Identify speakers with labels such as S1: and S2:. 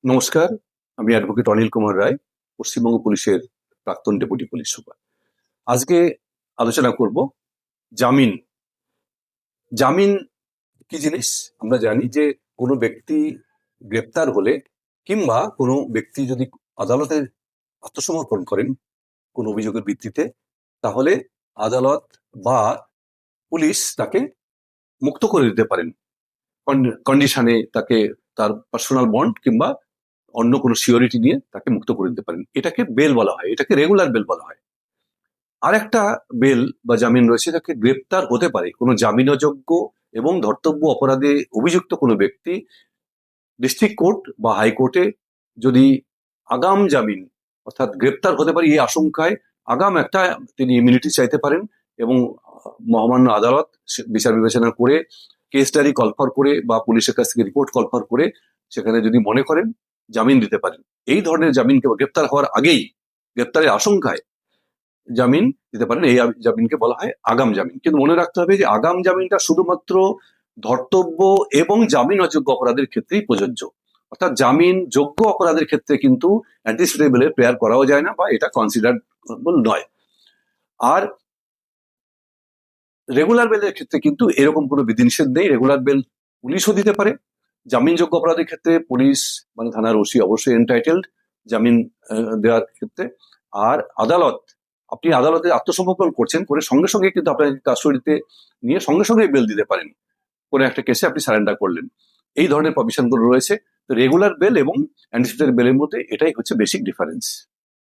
S1: নমস্কার, আমি অ্যাডভোকেট অনিল কুমার রায়, পশ্চিমবঙ্গ পুলিশের প্রাক্তন ডেপুটি পুলিশ সুপার। আজকে আলোচনা করব জামিন। জামিন কি জিনিস? আমরা জানি যে কোনো ব্যক্তি গ্রেপ্তার হলে কিংবা কোনো ব্যক্তি যদি আদালতে আত্মসমর্পণ করেন কোনো অভিযোগের ভিত্তিতে, তাহলে আদালত বা পুলিশ তাকে মুক্ত করে দিতে পারেন কন্ডিশনে, তাকে তার পার্সোনাল বন্ড কিংবা অন্য কোনো সিওরিটি নিয়ে তাকে মুক্ত করে দিতে পারেন। এটাকে বেল বলা হয়, এটাকে রেগুলার বেল বলা হয়। আর একটা বেল বা জামিন রয়েছে, যাকে গ্রেপ্তার হতে পারে কোনো জামিনযোগ্য এবং ধর্তব্য অপরাধে অভিযুক্ত কোনো ব্যক্তি ডিস্ট্রিক্ট কোর্ট বা হাইকোর্টে যদি আগাম জামিন অর্থাৎ গ্রেপ্তার হতে পারে এই আশঙ্কায় আগাম একটা তিনি ইমিউনিটি চাইতে পারেন, এবং মহামান্য আদালত বিচার বিবেচনা করে কেস ডায়েরি কলফার করে বা পুলিশের কাছ থেকে রিপোর্ট কলফার করে সেখানে যদি মনে করেন জামিন দিতে পারেন। এই ধরনের জামিনকে গ্রেপ্তার হওয়ার আগেই, গ্রেপ্তারের আশঙ্কায় জামিন দিতে পারেন, এই জামিনকে বলা হয় আগাম জামিন। কিন্তু মনে রাখতে হবে যে আগাম জামিনটা শুধুমাত্র ধর্তব্য এবং জামিন অযোগ্য অপরাধের ক্ষেত্রেই প্রযোজ্য। অর্থাৎ জামিন যোগ্য অপরাধের ক্ষেত্রে কিন্তু অ্যান্টিসিপেটরি বেলের প্রেয়ার করাও যায় না বা এটা কনসিডারেবল নয়। আর রেগুলার বেলের ক্ষেত্রে কিন্তু এরকম কোনো বিধিনিষেধ নেই। রেগুলার বেল পুলিশও দিতে পারে। জামিনযোগ্য অপরাধের ক্ষেত্রে পুলিশ মানে থানার ওসি অবশ্যই এন্টাইটেলড জামিন দেওয়ার ক্ষেত্রে। আর আদালত, আপনি আদালতে আত্মসমর্পণ করছেন করে সঙ্গে সঙ্গে কিন্তু আপনার কাস্টডিতে নিয়ে সঙ্গে সঙ্গে বেল দিতে পারেন। কোনো একটা কেসে আপনি সারেন্ডার করলেন, এই ধরনের প্রভিশনগুলো রয়েছে। তো রেগুলার বেল এবং অ্যান্টিসিপেটরি বেলের মধ্যে এটাই হচ্ছে বেসিক ডিফারেন্স।